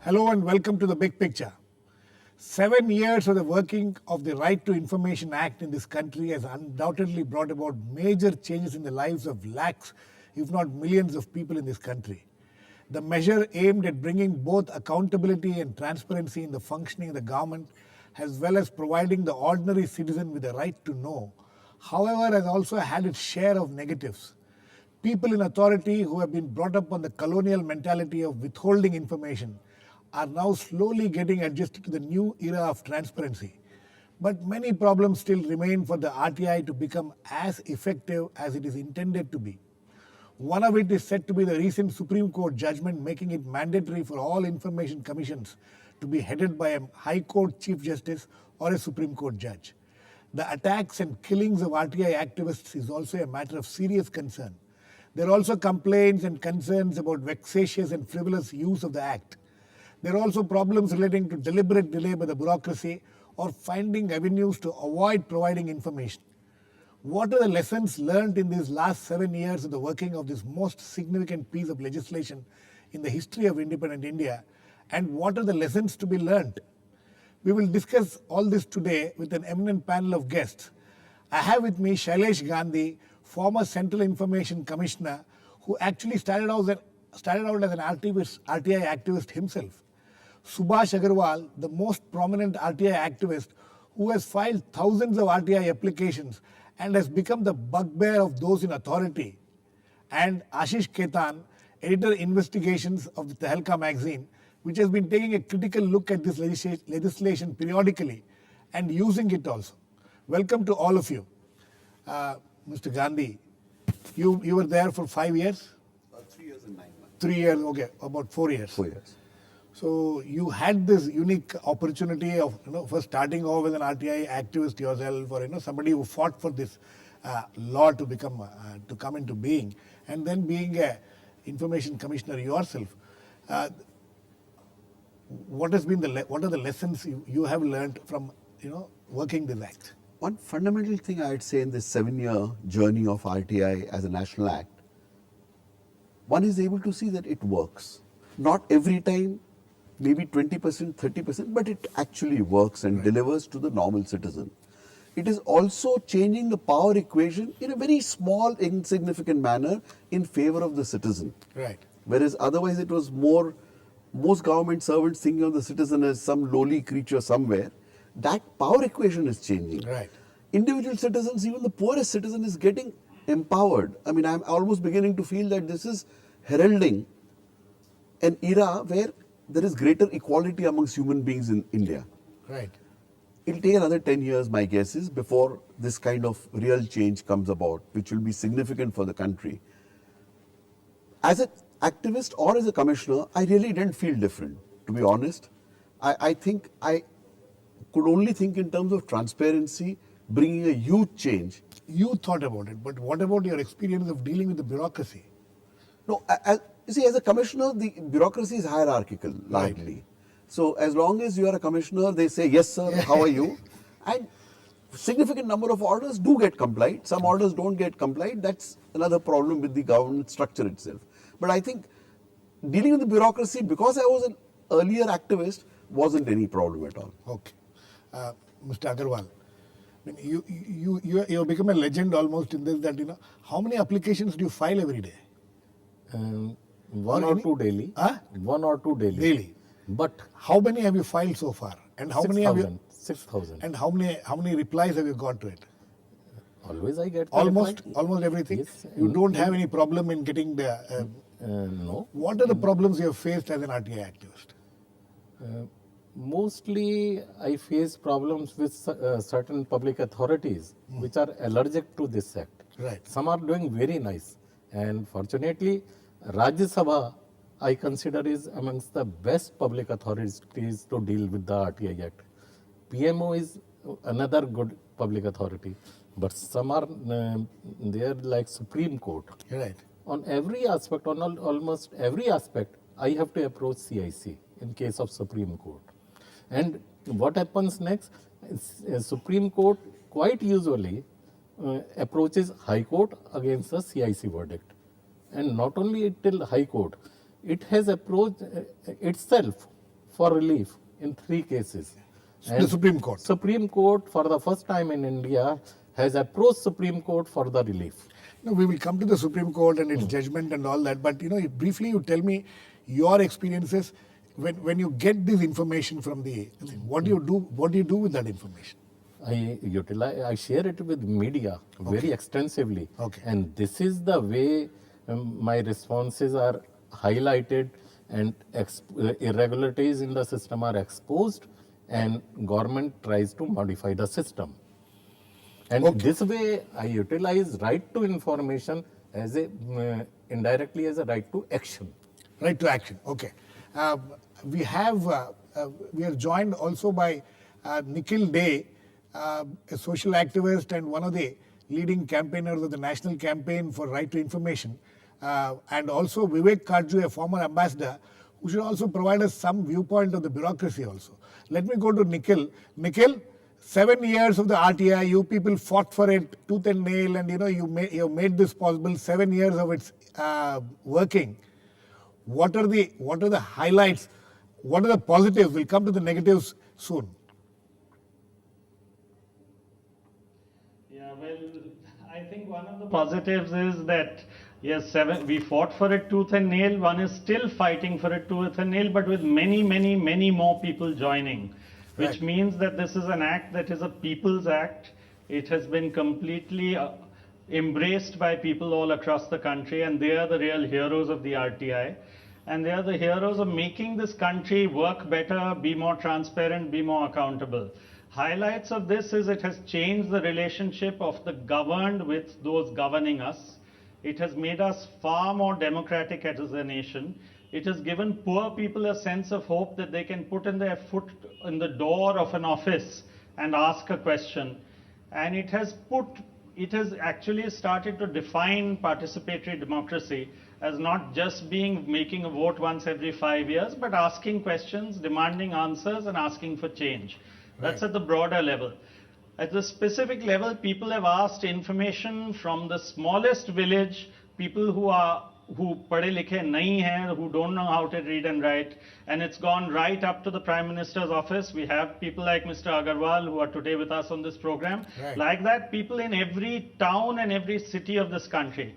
Hello and welcome to the big picture. 7 years of the working of the Right to Information Act in this country has undoubtedly brought about major changes in the lives of lakhs, if not millions of people in this country. The measure aimed at bringing both accountability and transparency in the functioning of the government, as well as providing the ordinary citizen with the right to know, however, has also had its share of negatives. People in authority who have been brought up on the colonial mentality of withholding information are now slowly getting adjusted to the new era of transparency. But many problems still remain for the RTI to become as effective as it is intended to be. One of it is said to be the recent Supreme Court judgment making it mandatory for all information commissions to be headed by a High Court Chief Justice or a Supreme Court judge. The attacks and killings of RTI activists is also a matter of serious concern. There are also complaints and concerns about vexatious and frivolous use of the act. There are also problems relating to deliberate delay by the bureaucracy or finding avenues to avoid providing information. What are the lessons learned in these last 7 years of the working of this most significant piece of legislation in the history of independent India, and what are the lessons to be learned? We will discuss all this today with an eminent panel of guests. I have with me Shailesh Gandhi, former Central Information Commissioner, who actually started out as an RTI activist himself. Subhash Agarwal, the most prominent RTI activist who has filed thousands of RTI applications and has become the bugbear of those in authority. And Ashish Khetan, editor investigations of the Tehelka magazine, which has been taking a critical look at this legislation periodically and using it also. Welcome to all of you. Mr. Gandhi, you were there for 5 years? 3 years and 9 months. 3 years, okay, about 4 years. 4 years. So you had this unique opportunity of, first starting off as an RTI activist yourself, or somebody who fought for this law to come into being, and then being a information commissioner yourself. What are the lessons you have learned from working this act? One fundamental thing I'd say in this 7-year journey of RTI as a national act, one is able to see that it works. Not every time, maybe 20%, 30%, but it actually works and delivers to the normal citizen. It is also changing the power equation in a very small, insignificant manner in favor of the citizen. Right. Whereas otherwise it was most government servants thinking of the citizen as some lowly creature somewhere. That power equation is changing. Right. Individual citizens, even the poorest citizen, is getting empowered. I mean, I'm almost beginning to feel that this is heralding an era where there is greater equality amongst human beings in India. Right. It'll take another 10 years, my guess is, before this kind of real change comes about, which will be significant for the country. As an activist or as a commissioner, I really didn't feel different, to be honest. I think I could only think in terms of transparency, bringing a huge change. You thought about it, but what about your experience of dealing with the bureaucracy? No, you see, as a commissioner, the bureaucracy is hierarchical, largely. Right. So as long as you are a commissioner, they say, yes, sir, how are you? And significant number of orders do get complied. Some orders don't get complied. That's another problem with the government structure itself. But I think dealing with the bureaucracy, because I was an earlier activist, wasn't any problem at all. Okay. Mr. Agarwal, I mean, you have become a legend almost in this, that, how many applications do you file every day? One or two daily. Huh? 1 or 2 daily. Daily. But how many have you filed so far? And how 6, many have you? 6,000. And how many replies have you got to it? Always I get the Almost reply. everything. Yes. You don't have any problem in getting the. No. What are the problems you have faced as an RTI activist? Mostly I face problems with certain public authorities which are allergic to this act. Right. Some are doing very nice, and fortunately Rajya Sabha I consider is amongst the best public authorities to deal with the RTI Act. PMO is another good public authority, but some are there like Supreme Court. Right. On every aspect, on almost every aspect, I have to approach CIC in case of Supreme Court. And what happens next? Supreme Court quite usually approaches High Court against the CIC verdict. And not only till High Court, it has approached itself for relief in 3 cases. The Supreme Court. Supreme Court for the first time in India has approached Supreme Court for the relief. No, we will come to the Supreme Court and its judgment and all that. But briefly, you tell me your experiences when you get this information from the. What do you do? What do you do with that information? I share it with media very extensively. Okay. And this is the way my responses are highlighted and irregularities in the system are exposed, and government tries to modify the system. And this way I utilize right to information as indirectly as a right to action. Right to action. Okay. We are joined also by Nikhil Day, a social activist and one of the leading campaigners of the national campaign for right to information, and also Vivek Katju, a former ambassador, who should also provide us some viewpoint of the bureaucracy also. Let me go to Nikhil. Nikhil, 7 years of the RTI, you people fought for it tooth and nail, and you made this possible. 7 years of its working. What are the highlights? What are the positives? We'll come to the negatives soon. Yeah, well, I think one of the positives is that yes, we fought for it tooth and nail. One is still fighting for it tooth and nail, but with many, many, many more people joining, which Right. means that this is an act that is a people's act. It has been completely embraced by people all across the country, and they are the real heroes of the RTI. And they are the heroes of making this country work better, be more transparent, be more accountable. Highlights of this is it has changed the relationship of the governed with those governing us. It has made us far more democratic as a nation. It has given poor people a sense of hope that they can put in their foot in the door of an office and ask a question. And it has actually started to define participatory democracy as not just making a vote once every 5 years, but asking questions, demanding answers, and asking for change. That's at the broader level. At the specific level, people have asked information from the smallest village, people who padhe likhe nahi hai, who don't know how to read and write, and it's gone right up to the Prime Minister's office. We have people like Mr. Agarwal who are today with us on this program. Right. Like that, people in every town and every city of this country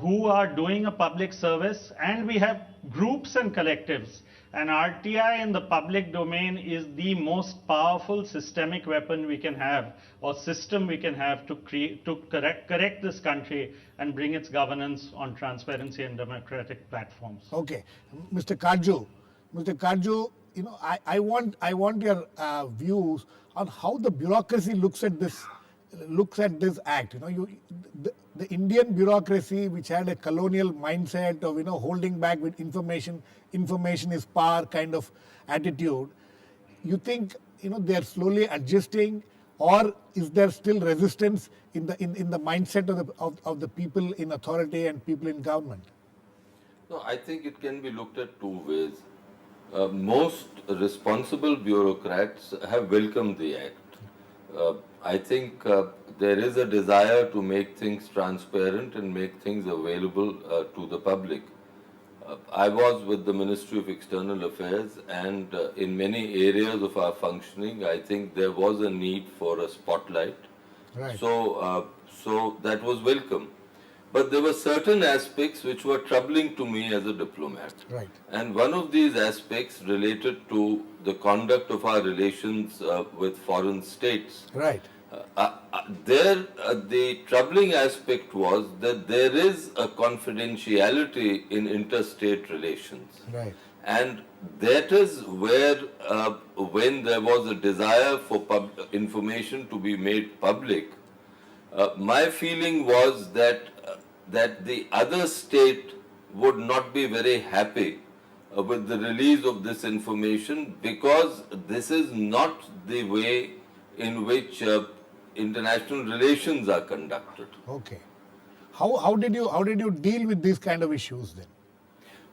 who are doing a public service, and we have groups and collectives. And RTI in the public domain is the most powerful systemic weapon we can have, or system we can have to correct this country and bring its governance on transparency and democratic platforms. Okay, Mr. Katju, I want your views on how the bureaucracy looks at this act. The Indian bureaucracy, which had a colonial mindset of holding back with information is power kind of attitude. You think they are slowly adjusting, or is there still resistance in the mindset of the people in authority and people in government? No, I think it can be looked at two ways. Most responsible bureaucrats have welcomed the act. I think there is a desire to make things transparent and make things available to the public. I was with the Ministry of External Affairs, and in many areas of our functioning, I think there was a need for a spotlight. Right. So that was welcome. But there were certain aspects which were troubling to me as a diplomat. Right. And one of these aspects related to the conduct of our relations with foreign states. Right. The troubling aspect was that there is a confidentiality in interstate relations. Right. And that is where, when there was a desire for information to be made public, my feeling was that the other state would not be very happy with the release of this information, because this is not the way in which international relations are conducted. Okay. How did you deal with these kind of issues then?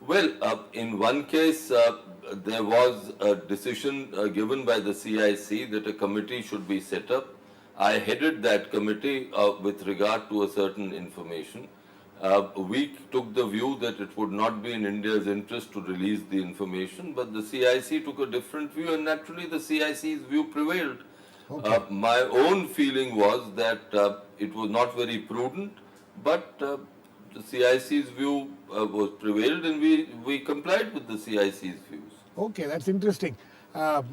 Well, in one case, there was a decision given by the CIC that a committee should be set up. I headed that committee with regard to a certain information. We took the view that it would not be in India's interest to release the information, but the CIC took a different view, and naturally the CIC's view prevailed. My own feeling was that it was not very prudent, but the CIC's view was prevailed, and we complied with the CIC's views. Okay, that's interesting. There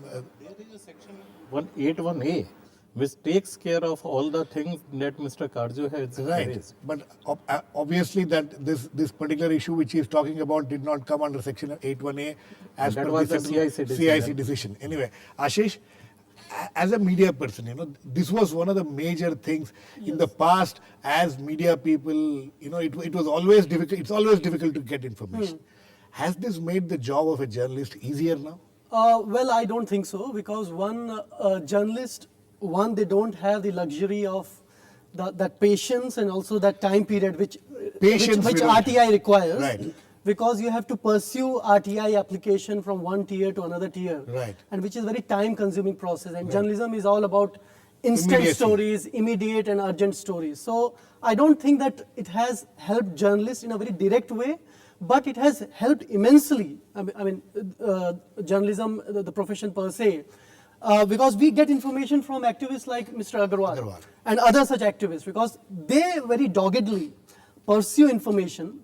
is a section 181A which takes care of all the things that Mr. Katju has Right, raised. but obviously that this particular issue which he is talking about did not come under section 81A as That per was the settled CIC decision. Anyway, Ashish, as a media person, this was one of the major things in the past. As media people, it was always difficult. It's always difficult to get information. Has this made the job of a journalist easier now? Well, I don't think so, because journalist, they don't have the luxury of that patience and also that time period which RTI requires. Right. Because you have to pursue RTI application from one tier to another tier. Right. And which is a very time consuming process. And journalism is all about instant Immediacy. stories, immediate and urgent stories. So I don't think that it has helped journalists in a very direct way, but it has helped immensely. Journalism, the profession per se, because we get information from activists like Mr. Agarwal and other such activists, because they very doggedly pursue information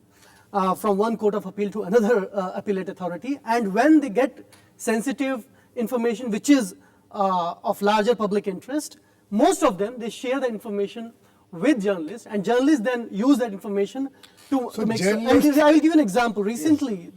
from one court of appeal to another appellate authority, and when they get sensitive information which is of larger public interest, most of them, they share the information with journalists, and journalists then use that information to make. And I will give you an example. Recently,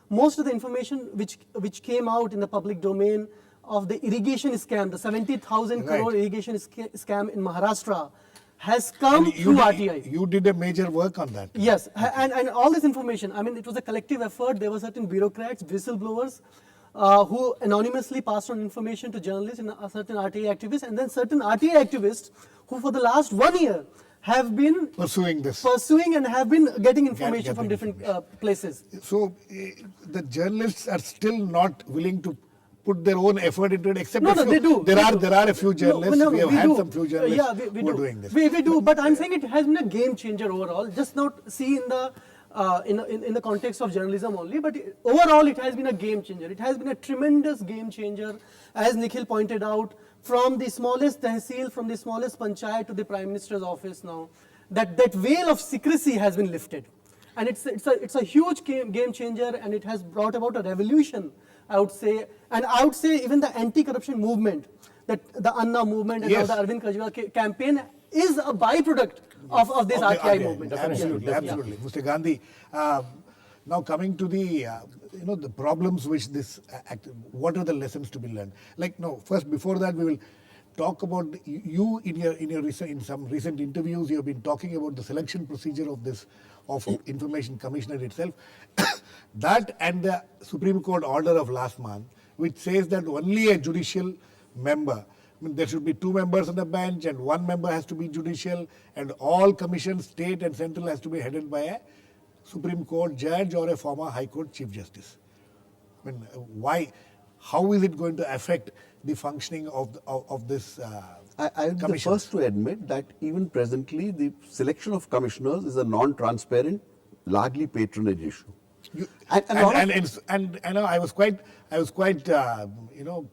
most of the information which came out in the public domain of the irrigation scam, the 70,000 crore irrigation scam in Maharashtra, has come through RTI. You did a major work on that. Yes, and all this information, it was a collective effort. There were certain bureaucrats, whistleblowers, who anonymously passed on information to journalists and certain RTI activists, and then certain RTI activists who for the last 1 year have been Pursuing and have been getting information from different places. So the journalists are still not willing to put their own effort into it, except They do. There are a few journalists. We have had some few journalists who are doing this. We do, but I'm saying it has been a game changer overall. Just not see in the context of journalism only, but overall it has been a game changer. It has been a tremendous game changer, as Nikhil pointed out, from the smallest tehsil, from the smallest panchayat to the Prime Minister's office now. That veil of secrecy has been lifted, and it's a huge game changer, and it has brought about a revolution, I would say. And I would say even the anti-corruption movement, that the Anna movement and now the Arvind Kejriwal campaign is a byproduct of this RTI movement. Absolutely. Mr. Gandhi, now coming to the the problems which this what are the lessons to be learned? First before that we will talk about you in some recent interviews. You have been talking about the selection procedure of Information Commissioner itself. That and the Supreme Court order of last month, which says that only a judicial member, there should be 2 members on the bench and 1 member has to be judicial, and all commissions, state and central, has to be headed by a Supreme Court judge or a former High Court Chief Justice. Why? How is it going to affect the functioning of this I am the first to admit that even presently the selection of commissioners is a non-transparent, largely patronage issue. I was quite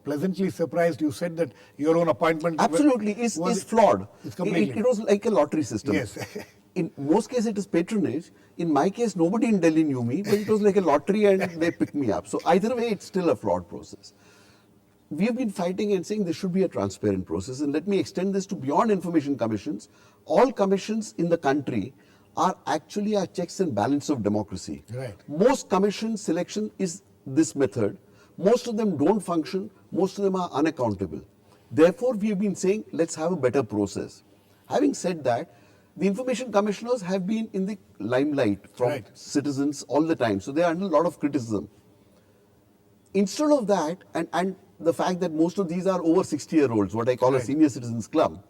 pleasantly surprised. You said that your own appointment absolutely is flawed. It was like a lottery system. Yes. In most cases it is patronage. In my case, nobody in Delhi knew me, but it was like a lottery and they picked me up. So either way, it's still a flawed process. We have been fighting and saying there should be a transparent process, and let me extend this to beyond information commissions. All commissions in the country are actually our checks and balance of democracy. Right. Most commission selection is this method. Most of them don't function. Most of them are unaccountable. Therefore, we have been saying, let's have a better process. Having said that, the information commissioners have been in the limelight from citizens all the time. So they are under a lot of criticism. Instead of that, and the fact that most of these are over 60-year-olds, what I call a senior citizens club,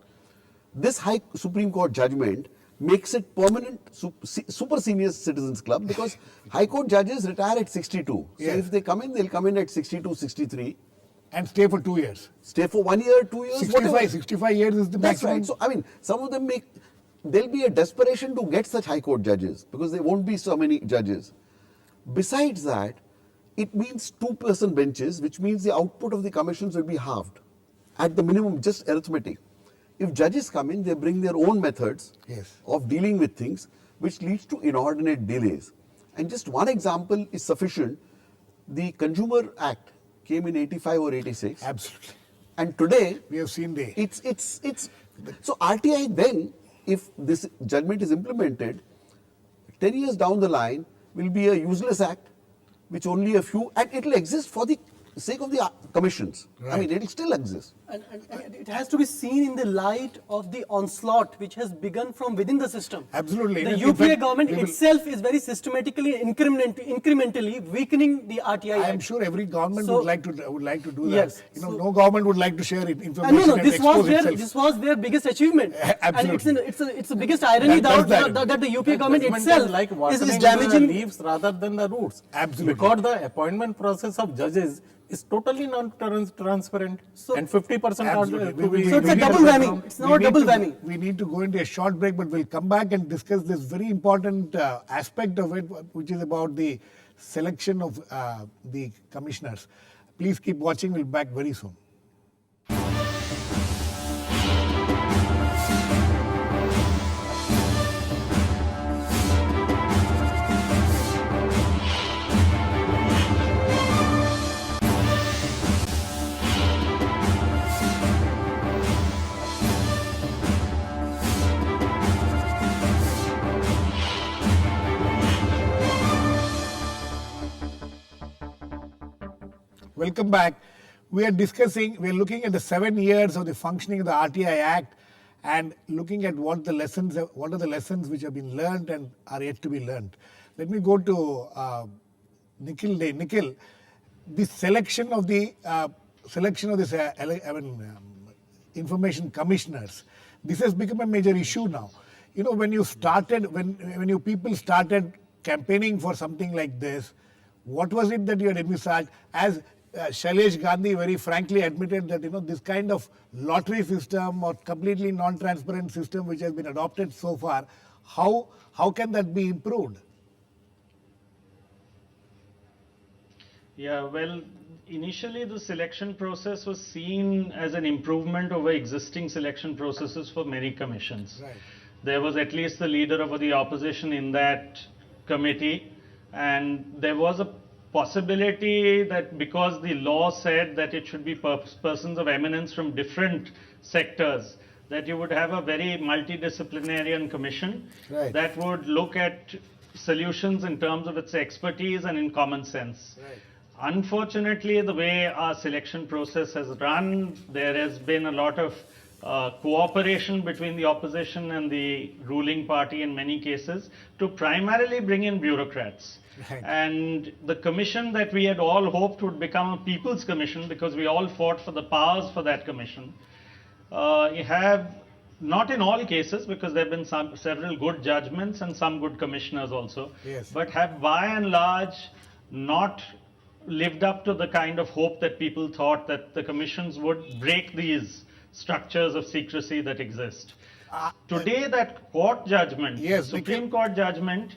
this high Supreme Court judgment makes it permanent super senior citizens club, because High Court judges retire at 62. So if they come in, they'll come in at 62, 63. And stay for 2 years. Stay for 1 year, 2 years, 65 years is the maximum. That's right. So, some of them make there'll be a desperation to get such high court judges because there won't be so many judges. Besides that, it means two-person benches, which means the output of the commissions will be halved. At the minimum, just arithmetic. If judges come in, they bring their own methods Yes. of dealing with things, which leads to inordinate delays. And just one example is sufficient. The Consumer Act came in 85 or 86. Absolutely. And today, We have seen the it's so RTI then, if this judgment is implemented, 10 years down the line will be a useless act, which only a few, and it will exist for the sake of the commissions. I Right. mean, it will still exist. And it has to be seen in the light of the onslaught which has begun from within the system. Absolutely. The In UPA fact, government we will- itself is very systematically, incrementally weakening the RTI I am Act. sure every government So- would like to do Yes, that. so- No government would like to share information And no, and this expose was itself. their biggest achievement. Absolutely. And it's the biggest irony That's that the UPA government Judgment itself is like is watering the damaging. leaves rather than the roots. Absolutely. Because the appointment process of judges is totally non-transparent, and 50% are Absolutely. to be. So it's a need double to- whammy. It's we not a need double to- whammy. We need to go into a short break, but we'll come back and discuss this very important aspect of it, which is about the selection of the commissioners. Please keep watching. We'll be back very soon. Welcome back. We are looking at the 7 years of the functioning of the RTI Act and looking at what are the lessons which have been learned and are yet to be learned. Let me go to Nikhil. Nikhil, the selection of this information commissioners, this has become a major issue now. You know, when you people started campaigning for something like this, what was it that you had envisaged? As Shailesh Gandhi very frankly admitted that, this kind of lottery system or completely non-transparent system which has been adopted so far, how can that be improved? Yeah, well, initially the selection process was seen as an improvement over existing selection processes for many commissions. Right. There was at least the leader of the opposition in that committee, and there was a possibility that because the law said that it should be persons of eminence from different sectors, that you would have a very multidisciplinary commission Right. that would look at solutions in terms of its expertise and in common sense. Right. Unfortunately, the way our selection process has run, there has been a lot of cooperation between the opposition and the ruling party in many cases to primarily bring in bureaucrats. Right. And the commission that we had all hoped would become a people's commission, because we all fought for the powers for that commission, have, not in all cases, because there have been several good judgments and some good commissioners also, Yes. but have by and large not lived up to the kind of hope that people thought that the commissions would break these structures of secrecy that exist. Today, that court judgment, Yes, Supreme Court judgment,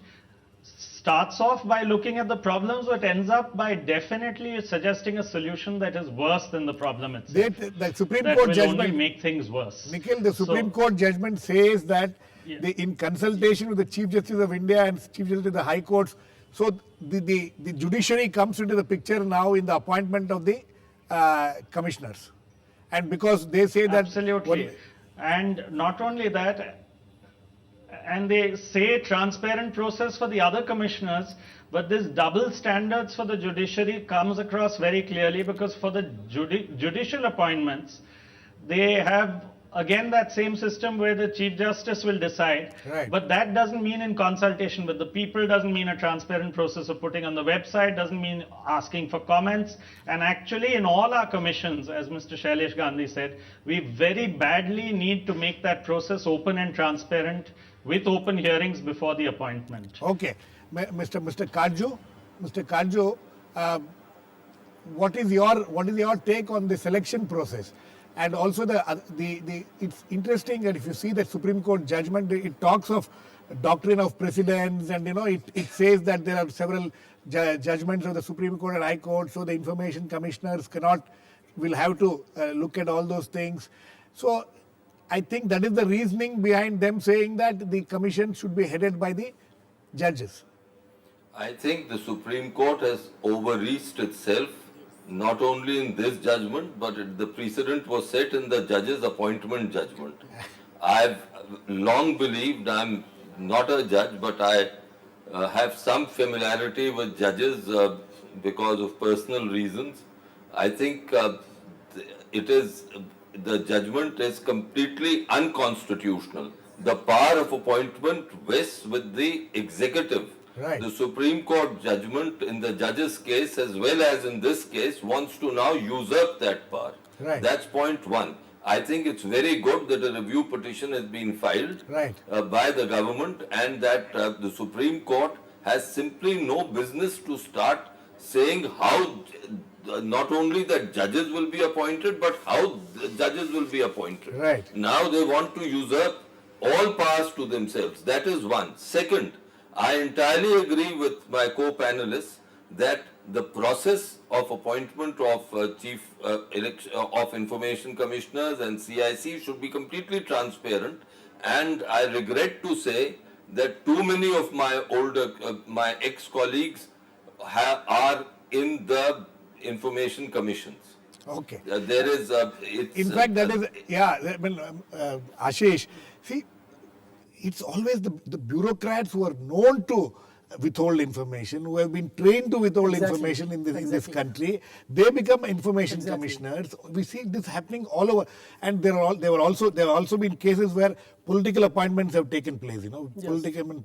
starts off by looking at the problems, but ends up by definitely suggesting a solution that is worse than the problem itself. The Supreme That Court will judgment only make things worse. Nikhil, the So- Supreme Court judgment says that Yeah. in consultation with the Chief Justice of India and Chief Justice of the High Courts, so the judiciary comes into the picture now in the appointment of the commissioners. And because they say that... Absolutely. And not only that, and they say transparent process for the other commissioners, but this double standards for the judiciary comes across very clearly, because for the judicial appointments, they have again that same system where the Chief Justice will decide. Right. But that doesn't mean in consultation with the people, doesn't mean a transparent process of putting on the website, doesn't mean asking for comments. And actually in all our commissions, as Mr. Shailesh Gandhi said, we very badly need to make that process open and transparent with open hearings before the appointment. Okay. Mr. Katju, what is your take on the selection process? And also it's interesting that if you see the Supreme Court judgment, it talks of doctrine of precedence, and it says that there are several judgments of the Supreme Court and High Court, so the information commissioners will have to look at all those things. So I think that is the reasoning behind them saying that the commission should be headed by the judges. I think the Supreme Court has overreached itself, not only in this judgment, but the precedent was set in the judges' appointment judgment. I've long believed, I'm not a judge, but I have some familiarity with judges because of personal reasons. I think the judgment is completely unconstitutional. The power of appointment vests with the executive. Right. The Supreme Court judgment in the judge's case as well as in this case wants to now usurp that power. Right. That's point one. I think it's very good that a review petition has been filed Right. by the government, and that the Supreme Court has simply no business to start saying how not only that judges will be appointed, but how the judges will be appointed. Right. Now they want to usurp all powers to themselves. That is one. Second, I entirely agree with my co-panelists that the process of appointment of chief of information commissioners and CIC should be completely transparent, and I regret to say that too many of my my ex-colleagues are in the information commissions. Okay. There is In fact, that is, Ashish, see, it's always the bureaucrats who are known to withhold information, who have been trained to withhold information in this country. They become information commissioners. We see this happening all over, and there have also been cases where political appointments have taken place.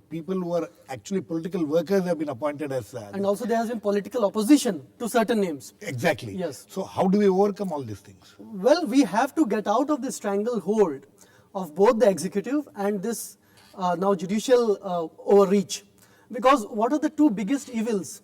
People who are actually political workers have been appointed as. And also there has been political opposition to certain names. Exactly. Yes. So how do we overcome all these things? Well, we have to get out of this stranglehold of both the executive and this now judicial overreach. Because what are the two biggest evils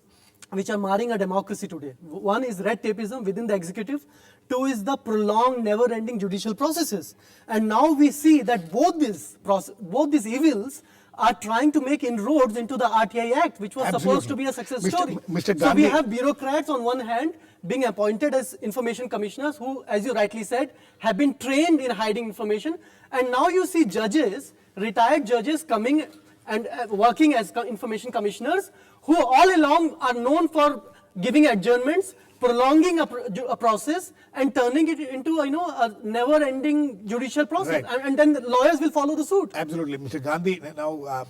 which are marring our democracy today? One is red tapeism within the executive. Two is the prolonged, never-ending judicial processes. And now we see that both these evils are trying to make inroads into the RTI Act, which was supposed to be a success story. Mr. So Gandhi, we have bureaucrats on one hand being appointed as information commissioners who, as you rightly said, have been trained in hiding information. And now you see judges, retired judges coming and working as information commissioners, who all along are known for giving adjournments, prolonging a process, and turning it into a never-ending judicial process, Right. and then the lawyers will follow the suit. Absolutely, Mr. Gandhi. Now,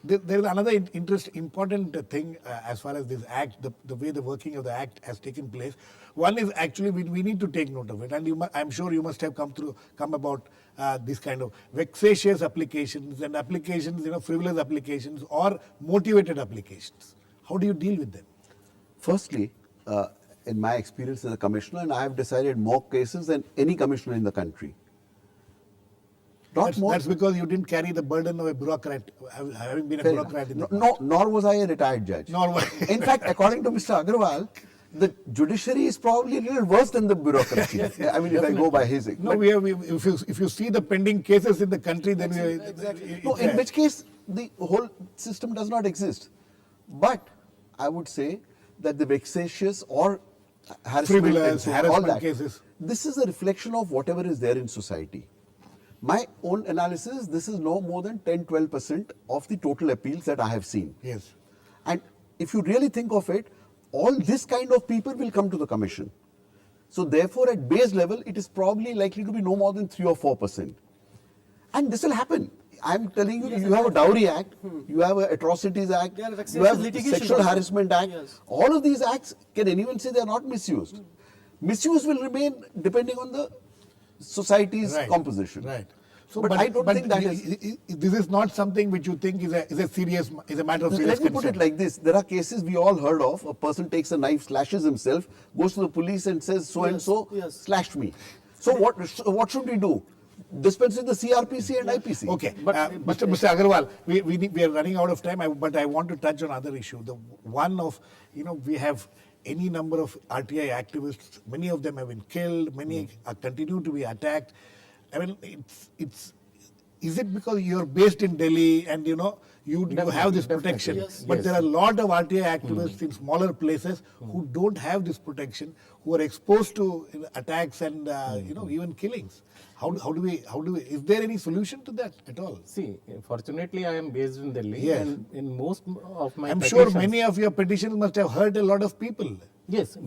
there is another important thing as far as this act, the way the working of the act has taken place. One is actually we need to take note of it, and I'm sure you must have come about this kind of vexatious applications and applications, frivolous applications or motivated applications. How do you deal with them? Firstly, in my experience as a commissioner, and I have decided more cases than any commissioner in the country. That's because you didn't carry the burden of a bureaucrat, having been a bureaucrat in the past. Nor was I a retired judge. In fact, according to Mr. Agarwal, the judiciary is probably a little worse than the bureaucracy. I mean, if I go by his. No, if you see the pending cases in the country, then in which case the whole system does not exist. But I would say that the vexatious or frivolous harassment cases. This is a reflection of whatever is there in society. My own analysis, this is no more than 10-12% of the total appeals that I have seen. Yes. And if you really think of it, all this kind of people will come to the commission. So therefore, at base level, it is probably likely to be no more than 3 or 4%. And this will happen. I'm telling you, you have a Dowry Act, you have an Atrocities Act, you have Sexual Harassment Act. Yes. All of these acts, can anyone say they are not misused? Misuse will remain depending on the society's composition. Right. So, but I don't think that this is not something which you think is a matter of serious concern. Let me put it like this. There are cases we all heard of. A person takes a knife, slashes himself, goes to the police and says, so-and-so slashed me. So what should we do? Dispense with the CRPC and IPC. Okay, but Mr. Agarwal, we are running out of time, but I want to touch on other issue. The one of, we have any number of RTI activists. Many of them have been killed. Many are continue to be attacked. I mean, is it because you're based in Delhi and you have this protection? Yes. But Yes. there are a lot of RTI activists in smaller places who don't have this protection, who are exposed to attacks and even killings. How do we? Is there any solution to that at all? See, fortunately, I am based in Delhi, Yes. and in most of my I'm sure petitions- many of your petitions must have hurt a lot of people. Yes,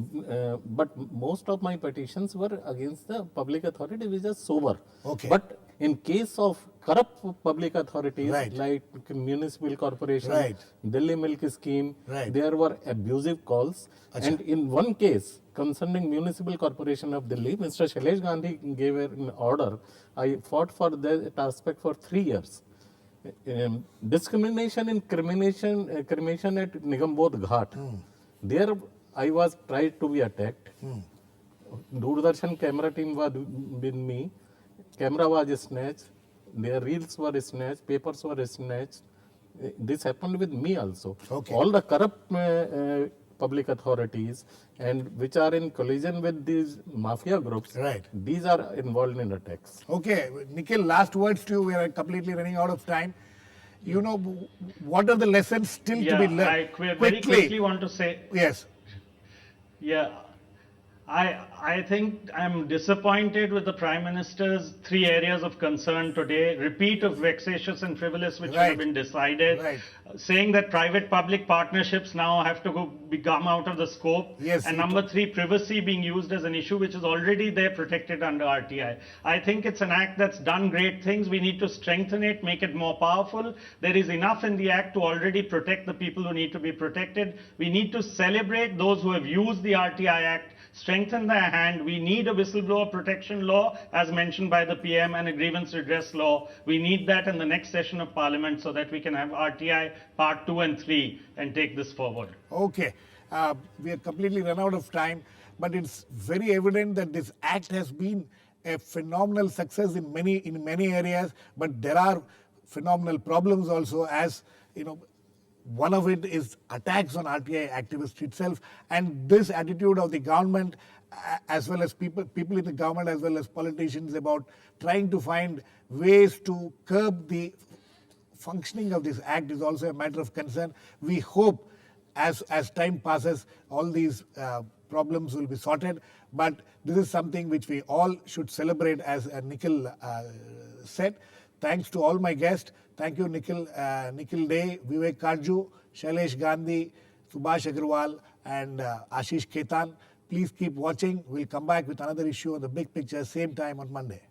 but most of my petitions were against the public authority which is sober. Okay. But in case of corrupt public authorities Right. like municipal corporation, Right. Delhi Milk Scheme, Right. there were abusive calls. And in one case concerning municipal corporation of Delhi, Mr. Shailesh Gandhi gave an order. I fought for that aspect for 3 years. Discrimination in cremation at Nikam Ghat. There I was tried to be attacked. Doordarshan camera team was with me. Camera was snatched. Their reels were snatched. Papers were snatched. This happened with me also. Okay. All the corrupt public authorities and which are in collision with these mafia groups. Right. These are involved in attacks. Okay, Nikhil, last words to you. We are completely running out of time. What are the lessons still to be learned? I very quickly want to say, Yes. yeah, I think I'm disappointed with the Prime Minister's 3 areas of concern today. Repeat of vexatious and frivolous which Right. have been decided. Right. Saying that private-public partnerships now have to come out of the scope. Yes, And you number 3, privacy being used as an issue which is already there protected under RTI. I think it's an act that's done great things. We need to strengthen it, make it more powerful. There is enough in the act to already protect the people who need to be protected. We need to celebrate those who have used the RTI Act, strengthen their hand. We need a whistleblower protection law as mentioned by the PM and a grievance redress law. We need that in the next session of Parliament so that we can have RTI part 2 and 3 and take this forward. Okay. We have completely run out of time, but it's very evident that this act has been a phenomenal success in many areas, but there are phenomenal problems also, as one of it is attacks on RTI activists itself, and this attitude of the government as well as people in the government as well as politicians about trying to find ways to curb the functioning of this act is also a matter of concern. We hope as time passes all these problems will be sorted, but this is something which we all should celebrate, as Nikhil said. Thanks to all my guests. Thank you, Nikhil Day, Vivek Katju, Shailesh Gandhi, Subhash Agarwal, and Ashish Khetan. Please keep watching. We'll come back with another issue on the big picture, same time on Monday.